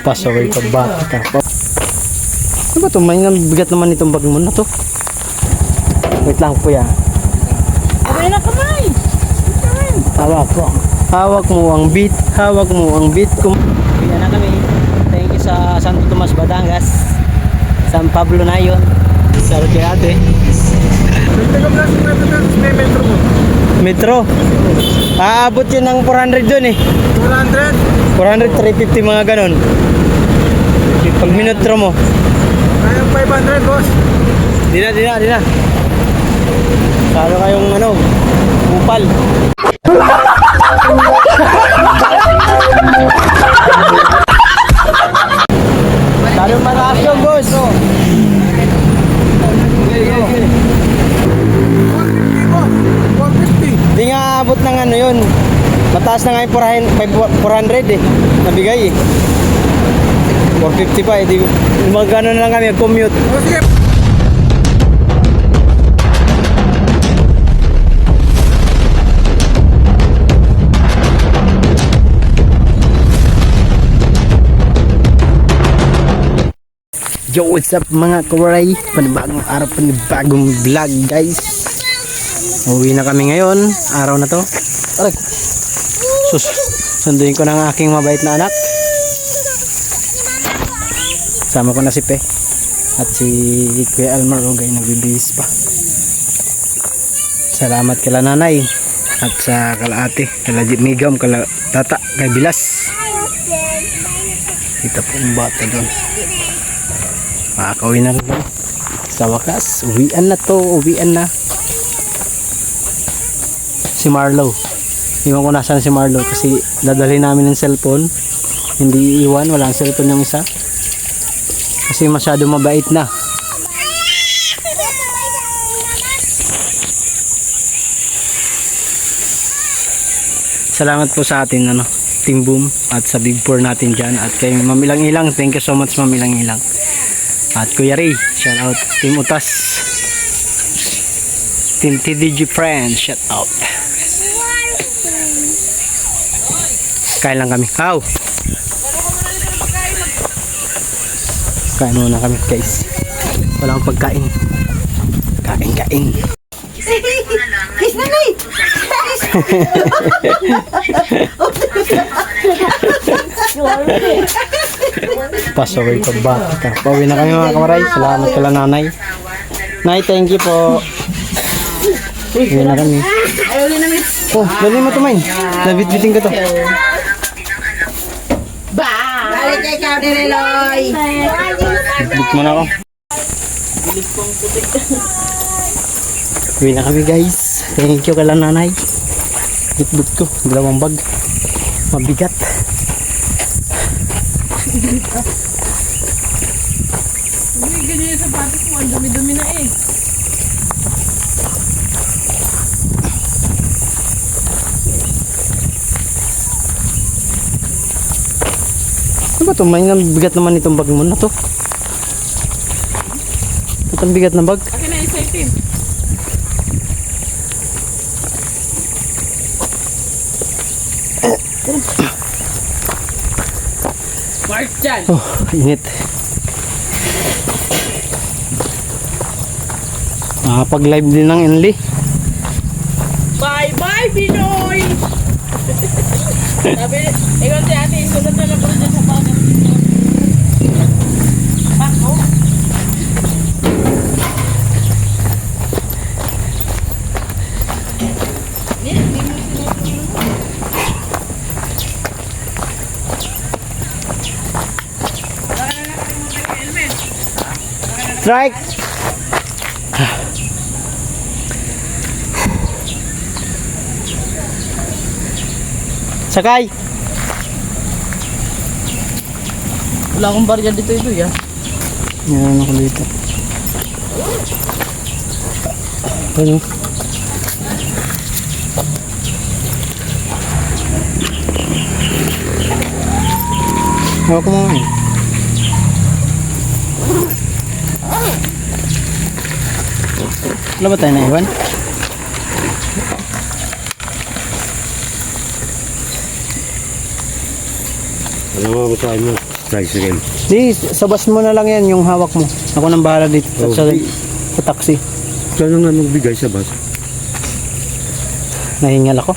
Pasaway ka ba? Ano ba ito? May bigat naman itong bag mo na to. Wait lang kuya. Abay na kamay. Hawak ko. Hawak mo ang beat. Hawak mo ang beat. Kuya na kami. Thank you sa Santo Tomas, Batangas. San Pablo na yun. Sa Rutiate. Metro mo. Metro. Aabot yun ng 400 dun eh. 200? 400, 350 mga ganon. Pag minutro mo. Kayang 500, boss. Di na. Salo kayong ano, upal. Salo mataas yung boss. Di nga abot ng ano yun. Mataas na nga yung 400 eh. Nabigay eh. 450 pa eh. Di, magkano na lang kami, commute. O sige. Yo, what's up mga kawaray? Panibagong araw, panibagong vlog guys. Uwi na kami ngayon. Araw na to. Aray. Sus, sunduin ko ng aking mabait na anak. Sama ko na si Pe at si Kuya Almar Ugay, nagbibihis pa. Salamat kala nanay at sa kala ate, kala Migam, kala tata, kay Bilas. Kita po ang bata doon. Makakauwi na rin. Sa wakas, uwian na. Si Marlo. Iwan ko nasaan si Marlo kasi dadalhin namin ng cellphone. Hindi iwan, wala ang cellphone yung isa. Kasi masyado mabait na. Salamat po sa atin Team Boom at sa Big 4 natin dyan. At kay Mamilang Ilang, thank you so much Mamilang Ilang. At Kuya Ray, shout out. Team Utas, Team TDG Friends, shout out. Kain lang kami. How? Kain muna kami guys. Walang pagkain. Kain. Kiss na nay. Pasaway ka ba? Pauwi na kami mga kamaray. Salamat kala nanay. Nay, thank you po. Uwi na kami. Oh, dali mo tumain. Nabit-biting ko to. Balik kay ikaw ni Reloy. Bit mo na ako. Uwi na kami guys. Thank you kala nanay. Bit-bit ko. Dalawang bag. Mabigat. Hindi ganyan yung sapatos mo. Ang dumi-dumi na eh. Ano ba ito? May bigat naman itong bag mo na to. Itong bigat na bag. Akin na isa itim. Mark dyan. Oh, init. Pag-live din ng Enli. Bye-bye, Pinoy! Sabi, ikaw si ate, sulat na lang po dyan sa pangin. Bako. Strike! Sakay! Wala akong barya dito ito, ya. Meron ako dito. Ano? Hawak mo nga eh. Wala ba tayo naiwan? Ano mo sa mo? Tricycle. Di, sabas mo na lang yan yung hawak mo. Ako nang bahala dito sa taxi. Saan nga magbigay sa bus? Nahingal ako.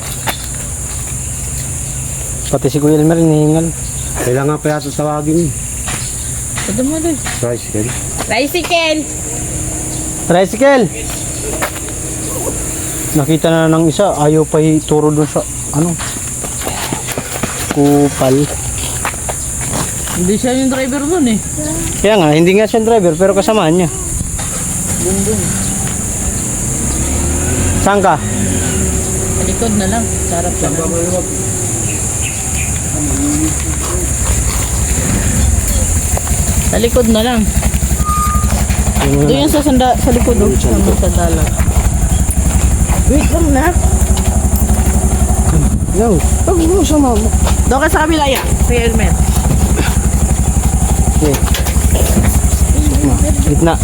Pati si Kuya Elmer nahingal. Kailangan pa yata tawagin. Ito mo doon. Tricycle. Tricycle! Tricycle! Nakita na ng isa, ayaw pa ituro dun sa, ano, kupal. Hindi siya yung driver doon eh. Kaya nga, hindi nga siya driver, pero kasamahan niya. Saan ka? Sa likod na lang. Sarap ka na. Sa likod na lang. Doon yan sa likod. Sa dalang. Wait lang na. No, pag mo sa mama. Doon ka sa kabila ya. Sa helmet. Okay. Gitna.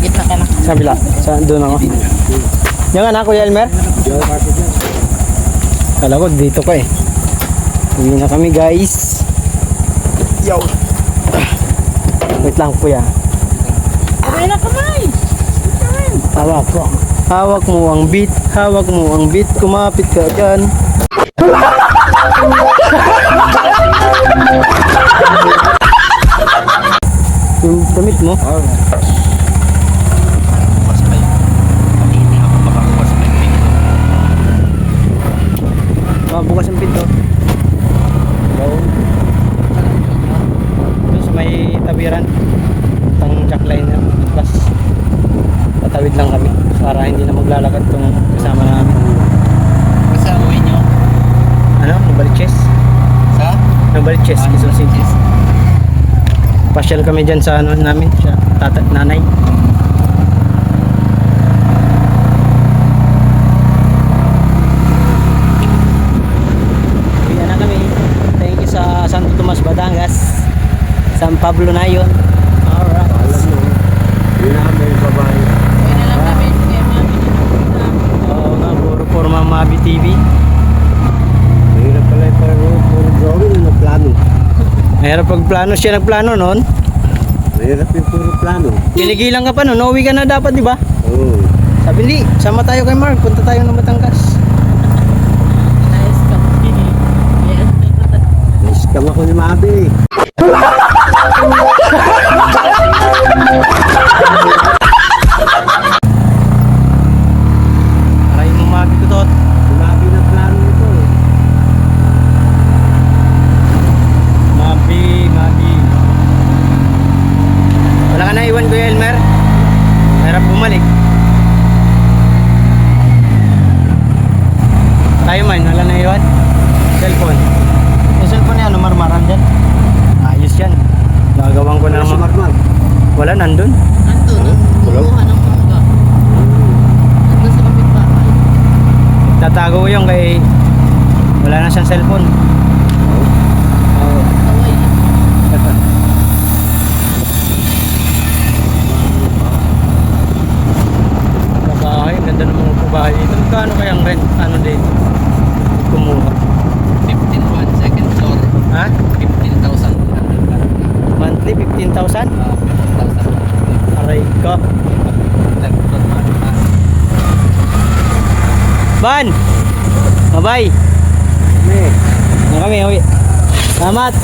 Gitna ka na. Sa kabila. Doon ako. Yan nga na, Kuya Elmer. Kala ko dito ka eh. Uwi na kami guys. Yo. Wait lang Kuya. Aray na kamay. Hawak mo. Hawak mo ang beat. Hawak mo ang beat. Kumapit ka dyan. Yung damit mo. Bukas ang pinto. Doon sa may tabiran. Itong jackline na plus. Tatawid lang kami para hindi na maglalakad itong kasama namin. Basta uwi nyo? Ano? Novaliches? Sa? Novaliches, Quezon City. Pasyal kami dyan sa ano namin, sa nanay. Uwi na kami. Thank you sa Santo Tomas, Batangas. San Pablo na yun. Alright. Hindi na kami babae. Uwi na lang kami. Kaya mami. Oo nga, puro forma Mabi TV. Mahirap pala yung puro drawing na plano. Mahirap pag plano siya nagplano noon. Mahirap yung puro plano. Pinigilan ka pa noon, nauwi ka na dapat, di ba? Oo. Sabi hindi, sama tayo kay Mark, punta tayo ng Batangas. Nice ka. Yes. Scam ako ni Mabi. Aray mo Mabi ko to. Mabi na plano ito. Mabi. Wala ka na iwan Kuya Elmer? Mahirap bumalik. Tayo man, wala na iwan. Cellphone. Yung cellphone niya, ano marmaran dyan? Ayos yan. Gagawin ko na Sa Marmar. Wala, nandun. Ando. Tulog? Kumuha ng mangga. Ando sa kapitbahay. Tatago ko yung kay wala na siyang cellphone. Oo. Taway. Kabahay, ganda ng mga kabahay dito. Magkano kayang rent? Ano dito? Kumuha. 15 second floor. Ha? 15,000. Monthly 15,000? Aray ka. Ban! Mabay! Na kami, uwi. Salamat!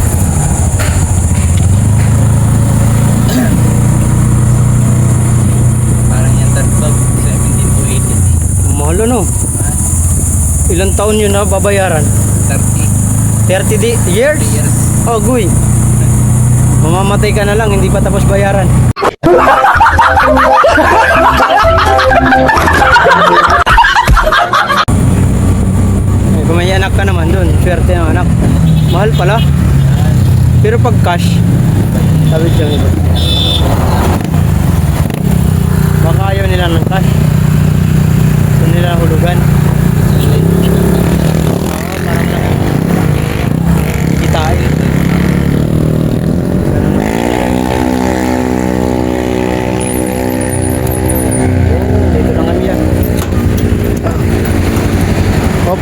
Parang yan tatlo. 17 to 18. Mahal no? Ilang taon yun na babayaran? 30 years? years. Oh, guy. Mamamatay ka na lang, hindi pa tapos bayaran. Eh, kung may anak ka naman dun, swerte ng anak. Mahal pala. Pero pag cash, sabi dyan ito. Baka ayaw nila ng cash. Gusto nila hulugan. Parang lang. Kitain. Dito lang kami yan. Hop.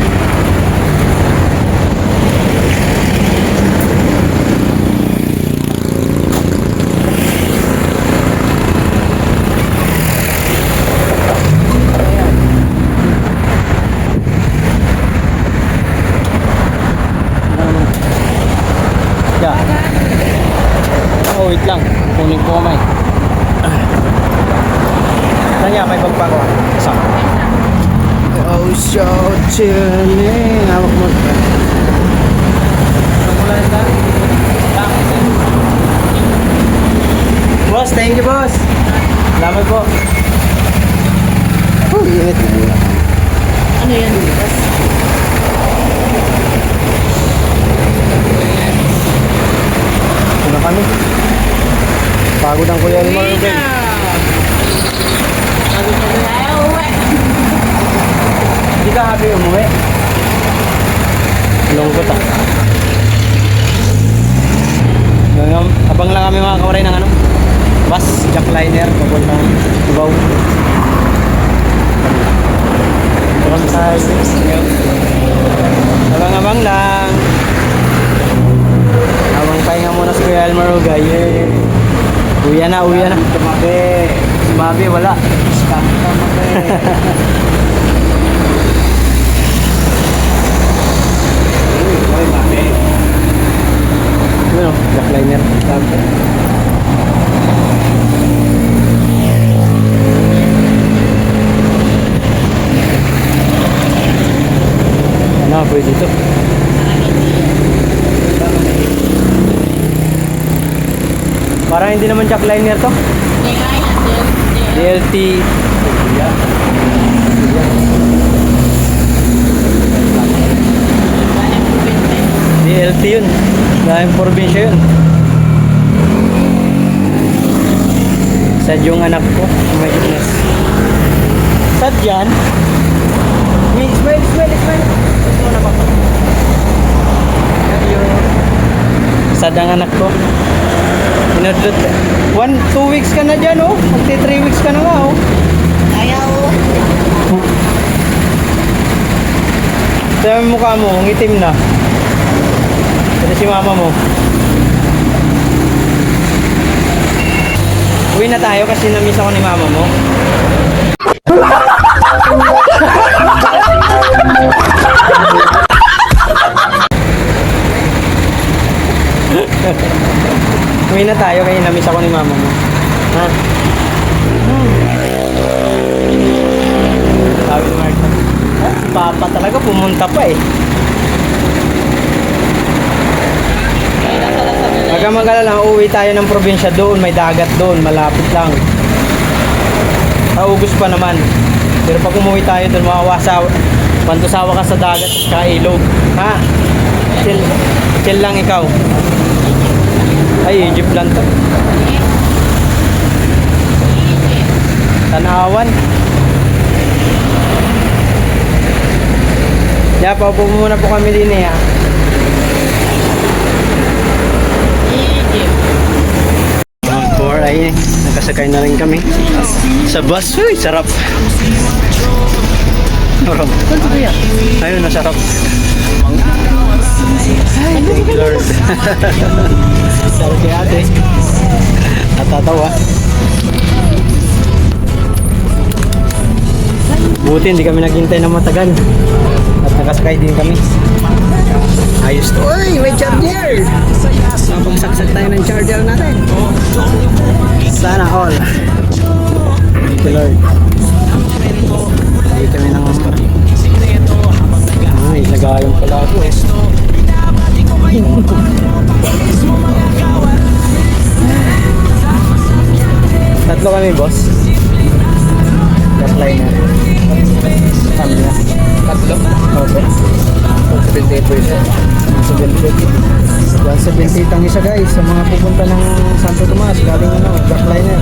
kuning po may. Saan niya? May pagpako. Saan? Oh, so chilling. Hawak mo. Boss, thank you, boss. Salamat po. Oh, init. Ano yan? Ito na kami. Pagod ang Kuya Elmar. Hindi ka happy umuwi? Lungkot ah. Abang lang kami mga kawaray ng ano? Bus, jackliner, papuntang Cubao. Ito kami sa abang-abang lang. Abang pahinga muna si Kuya Elmar Ugay. Uya na, uya na. Tumabi. Sumabi, wala. Tumabi. Uy, mami. Ano, jackliner. Ano, pwede ito. Parang hindi naman jackliner to. DLT. DLT yun. Dahil probinsya yun. Sad yung anak ko. Oh my goodness. Sad yan. Smile, smile, smile. Ito na ba? Sad ang anak ko. Inadlot. 2 weeks ka na dyan, oh. Magti 3 weeks ka na nga, oh. Ayaw. Sabi mo mukha mo, ang itim na. Ito si mama mo. Uwi na tayo kasi namiss ako ni mama mo. Uwi na tayo kasi namiss ako ni mama mo. Ha? Sabi ni Marta. Ah, si Papa talaga pumunta pa eh. Huwag kang mag-alala, uuwi tayo ng probinsya doon, may dagat doon, malapit lang. August pa naman. Pero pag umuwi tayo doon, pantusawa ka sa dagat at saka ilog. Ha? Chill lang ikaw. Ay, Egypt lang to. Tanawan. Yeah, paupo muna po kami din eh ha. Or ay nakasakay na rin kami sa bus. Uy, sarap. Sarap. Ayun, nasarap. Ay, thank you, Lord. Sarap kay ate. Natatawa. Buti hindi kami naghintay ng matagal. At nakasakay din kami. Ayos to. Uy, may charger! Mapagsaksak tayo ng charger natin. Sana all. Thank you, Lord. Hindi kami ng... Ay, nagayong pala ako eh. Tatlo kami, boss. Jackliner. Kami na. Tatlo? Okay. 78 pesos. 78 ang isa guys sa mga pupunta ng Santo Tomas galing ano, jackliner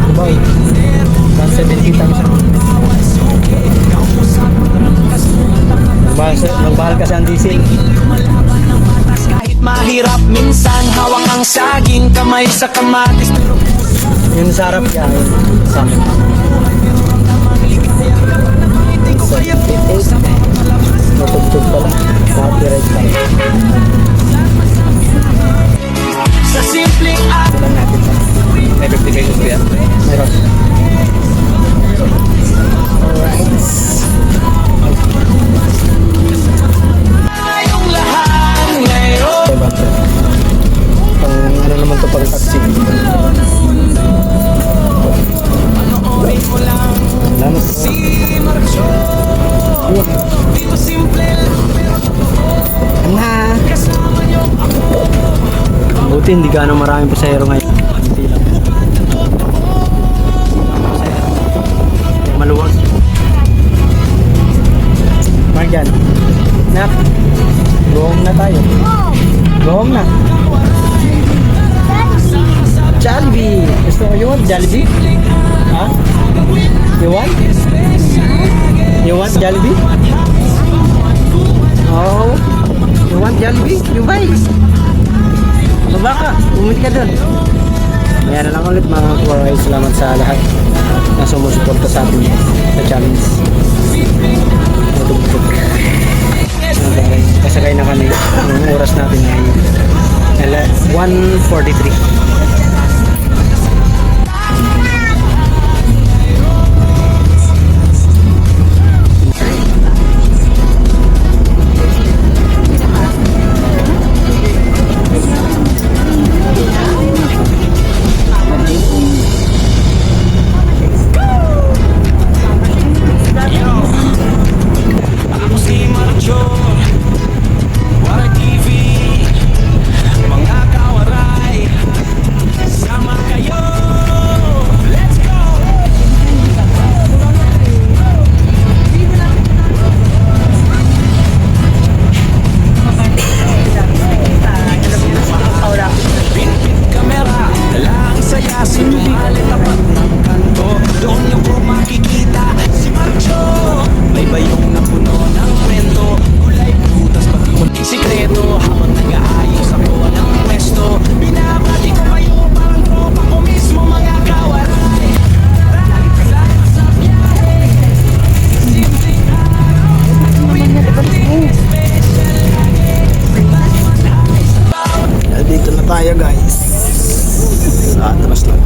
Cubao. 78 ang isa. Nagbahal kasi ang diesel. Kahit mahirap minsan hawak ang saging kamay sa kamatis. Yung sarap yan sa amin. 78 natugtog pala copyright lang. Sa simpleng act Lang natin pa. May 50 pesos ba yan? Meron. Alright. tayong lahat ngayon. Diba? Pang ano naman to pag taxi. Buti hindi gaano maraming pasahero ngayon. Hindi lang. Kaya maluwag. Mark dyan. Nak. Go home na tayo. Go home na. Jollibee. Gusto mo, you want Jollibee? Ha? You want? You want Jollibee? Oh. You want Jollibee? You buy. Baba ka. Umit ka dun. Ayan na lang ulit mga kawaray. Salamat sa lahat na sumusuporta sa atin sa challenge. Matugtog. Kasagay na kami. Ang oras natin ay 1:43. Ako si Marjo, Waray TV, mga kawaray, sama kayo, let's go! Pinpit kamera, dalang saya, sinumali tapat ng kanto, doon niyo po makikita si Marjo. May bayong na puno ng kwento, kulay prutas pati munting sikreto. Habang nag-aayos ako ng pwesto, binabati ko kayo parang tropa ko mismo mga kawaray. Salamat sa biyahe, simpleng araw, pinakating special lagi. Dito na tayo guys. Atras lang.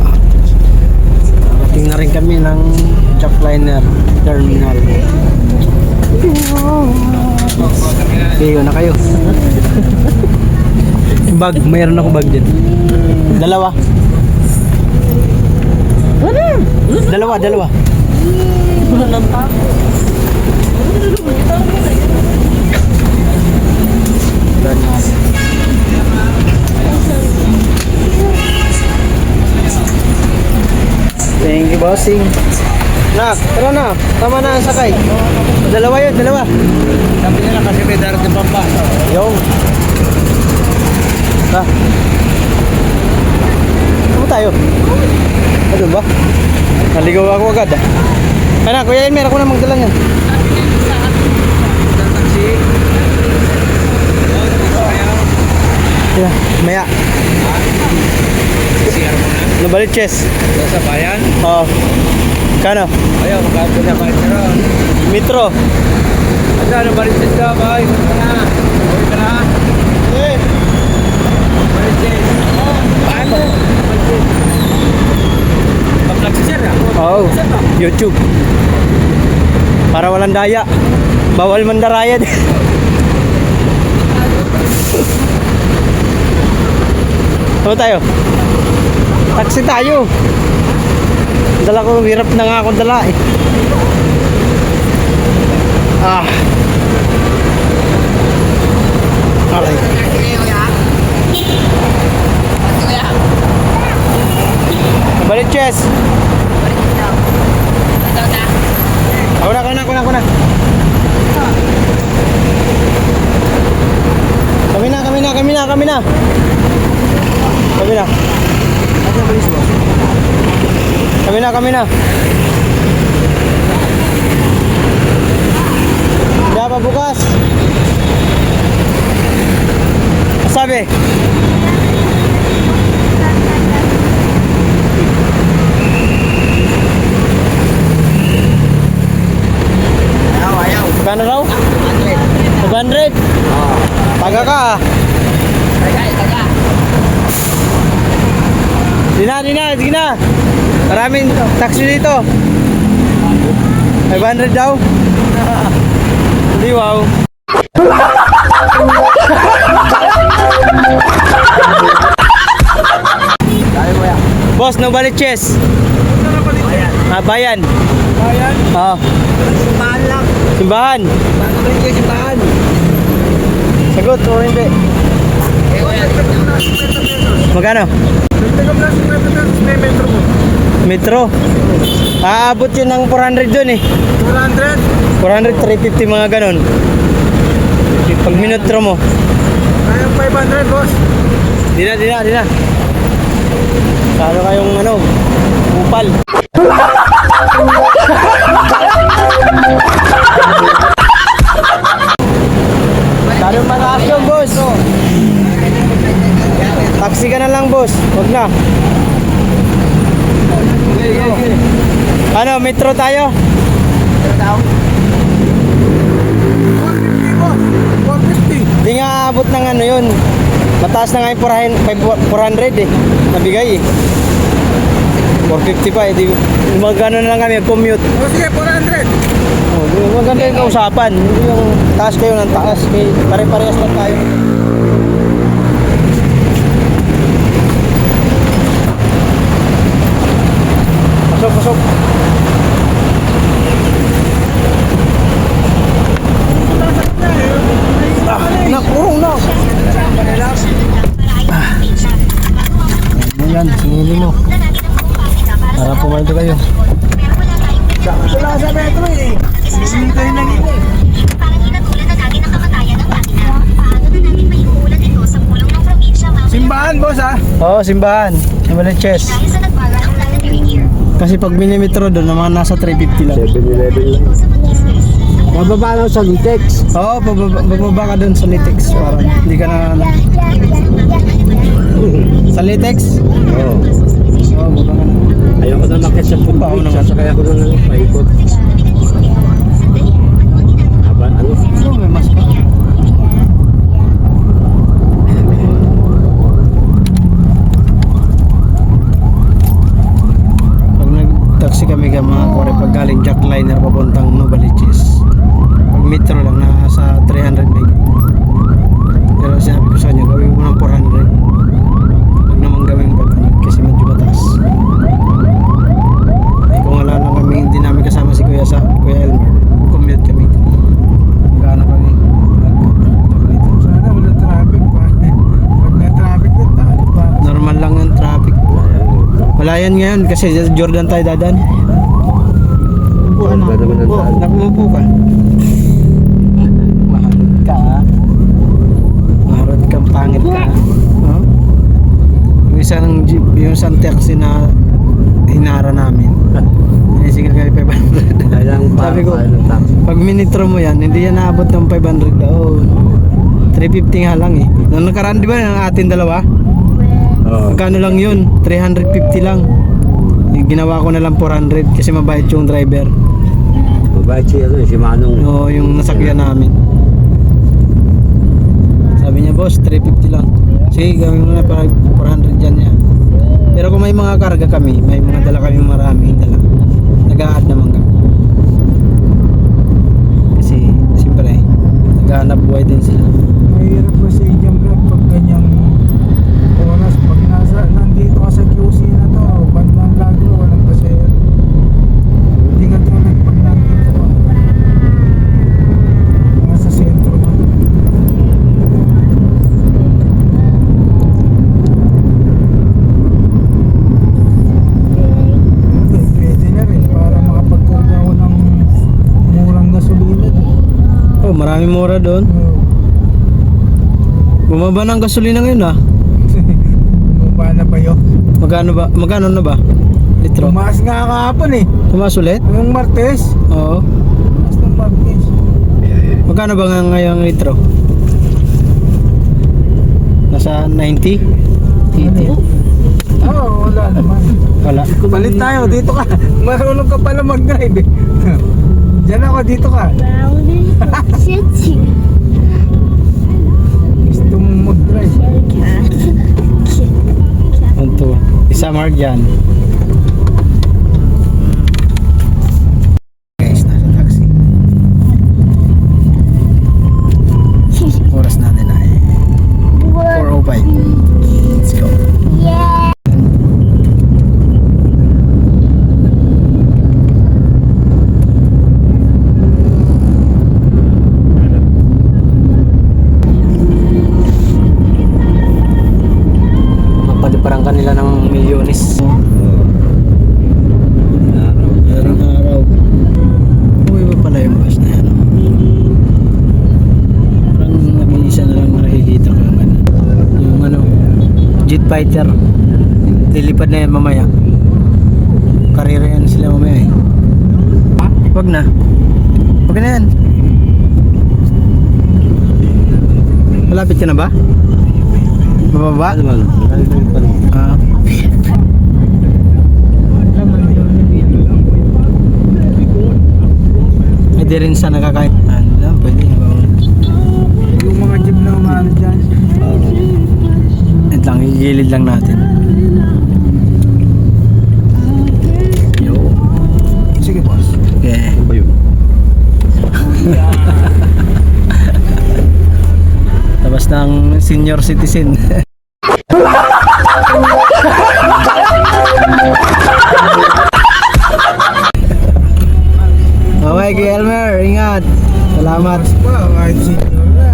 Dating na rin kami ng Jackliner Terminal. Bigo na kayo. Bag, mayroon ako bag din. Dalawa. Dalawa. Thank you, bossing. Nak, tara na. Tama na ang sakay. Dalawa yun, dalawa. Sabi nila kasi may darating pang bus. Yung. Ta. Ano tayo? Ano ba? Naligaw ako agad ah. Anak, Kuya Elmer, ako na magdala niyan. Yeah, maya. Nabalit chess. Sa bayan? Oo. Kano? Ayaw, magkakaroon na kayo ron. Metro. Ano balik sa bay? Balik ka na. Balik. Paano? Pag-vlog si Sir Oo. YouTube. Para walang daya. Bawal mandaraya din. Ano tayo? Taxi tayo. Dala ko, hirap na nga ako dala eh. Ah. Aray. Balik chess. Ako na. Kami na. Kami na. Hindi pa bukas. Sabi. Ayaw. Kano raw? 500? Taga ka ah. Taga. Sige na. Maraming taxi dito. 500 daw. Hindi wow. Boss, no balik chess. Bayan. Oo. Simbahan lang. Simbahan. Bago kayo simbahan. Sagot o hindi? Magkano? Dagdagan mo lang 50 pesos na yung metro mo. Metro. Aabot yun ng 400 dun eh. 400. 400, 350 mga ganon. Pag minutro mo. Kayang 500, boss. Di na. Salo kayong ano, upal. Salo mataas yun, boss. Taxi ka na lang, boss. Huwag na. Ano, metro tayo? 450. Di nga abot ng ano yun. Mataas na nga yung 400 eh. Nabigay eh. 450 pa eh. Di, magano na lang kami, commute. O sige, 400. Oh, di, maganda yung kausapan. Hindi yung taas kayo ng taas. Pare-parehas lang tayo. Pasok. Nakurong na. Ayan, sinili mo. Para pumaldo kayo. Wala sa metro eh. Hindi kayo lang ito eh. Parang inatulad na natin ang kamatayan ng makina. Paano na natin maiuulan ito sa pulong ng probinsya, ma'am? Simbahan, boss ha. Oo, simbahan. Sa Baliches. Dahil sa nagbaga ng planetary year. Kasi pag milimetro doon, mga nasa 350 lang. 7-Eleven lang. Ito sa mag-business. Mababa lang sa Litex. Oo, bababa ka doon sa Litex. Parang hindi ka na... Sa Litex? Oo. Oo, baba ka na. Ayaw ko na makit sa footbridge. Sasakay ako na lang paikot. Aba, ano? Oo, may mas pa. Pag nag-taxi kami ka mga kore, pag galing Jackliner papuntang Novaliches. Pag metro lang, nasa 300 meg. Pero sinabi ko sa inyo, gawin mo ng 400. Huwag naman gawin 500 kasi medyo mataas. Eh, kung wala lang kami, hindi namin kasama si Kuya Elmer, commute kami. Magkano kami? Sana wala traffic pa. Pag na-traffic na, talo pa. Normal lang yung traffic. Wala yan ngayon kasi Jordan tayo dadan. Buwan ba naman ang daan? Nakumupo ka. Maharot ka. Maharot kang pangit ka. Huh? Yung isang jeep, yung isang taxi na hinara namin. Sige kayo 500. Kailangan pa Sabi ko, ano, taxi. pag minitro mo yan, hindi yan naabot ng 500 daw. 350 nga lang eh. Nung nakaraan, di ba, ng atin dalawa? Oo. Magkano lang yun? 350 lang. Yung ginawa ko na lang 400 kasi mabait yung driver. Mabait si Manong. O yung nasakyan namin. Sabi niya, boss, 350 lang. Sige, gawin mo na para 400 dyan niya. Pero kung may mga karga kami, may mga dala kami maraming dala. Nag-a-add naman kami. Kasi, siyempre, nag-aanap buhay din sila. Mahirap ba sa inyong vlog pag ganyang oras? Pag nandito ka sa QC na to, bandang lagi walang pasero. Hindi ka tulad pag nandito ka. Mga sa sentro na. Pwede na rin para makapagkuha ako ng murang gasolina. Oh, maraming mura doon. Bumaba na ang gasolina ngayon ah. Bumaba na ba yun? Magkano na ba? Litro. Tumaas nga kahapon eh. Tumaas ulit? Ngayong Martes. Oo. Tumaas ng Martes. Magkano ba nga ngayong litro? Nasa 90? 80? Oo, wala naman. Wala. Palit tayo, dito ka. Marunong ka pala mag-drive eh. Diyan ako, dito ka. Gusto mong mag-drive. Ito. Isa mark yan. Guys, nasa taxi. Oras natin ay 4:05. Let's go. fighter. Lilipad na yan mamaya. Karera yan sila mamaya eh. Wag na. Wag na yan. Malapit ka na ba? Bababa? Ah. Hindi rin sa nakakain. Ano, pwede. Yung mga jeep na umano dyan. Ito lang, igilid lang natin. Yo. Sige boss. Okay. Tapos ng senior citizen. Okay, Kuya Elmer, ingat. Salamat. Pa, kahit senior na.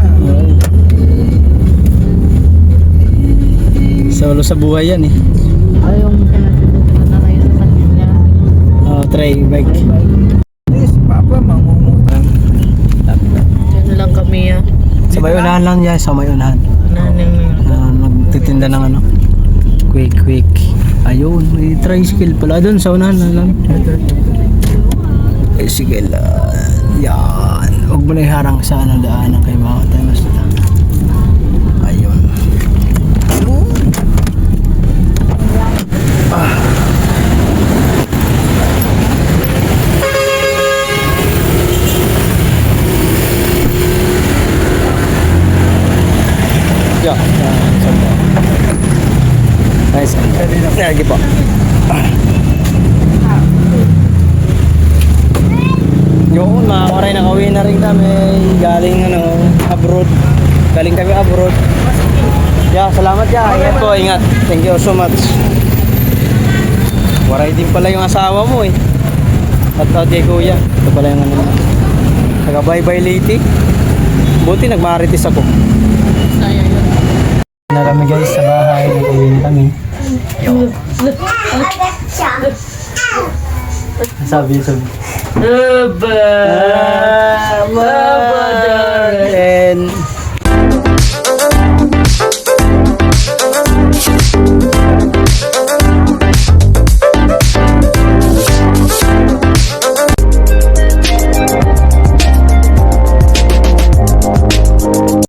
Solo sa buhay yan eh. Ayaw mo ka na na kayo sa kanila. Oh, try bike. Si Papa, mangungutang. Diyan lang kami Sa may unahan lang yan, sa may unahan. Nagtitinda ng ano. Quick. Ayun, may tricycle pala doon sa unahan na lang. Tricycle. Yan. Huwag mo na iharang sa anong daanan kay mga tayo. Ayun. Yeah. Nice. Lagi po. Yun, mga karay, nakauwi na rin kami. Galing abroad. Galing kami abroad. Yeah, salamat ya. Ingat po, ingat. Thank you so much. Waray din pala yung asawa mo eh. At kay kuya. Ito pala yung ano. Taga bye-bye lady. Buti nagmarites ako. Sayang yun. Na kami guys sa bahay, nag-uwi na kami. Sabi.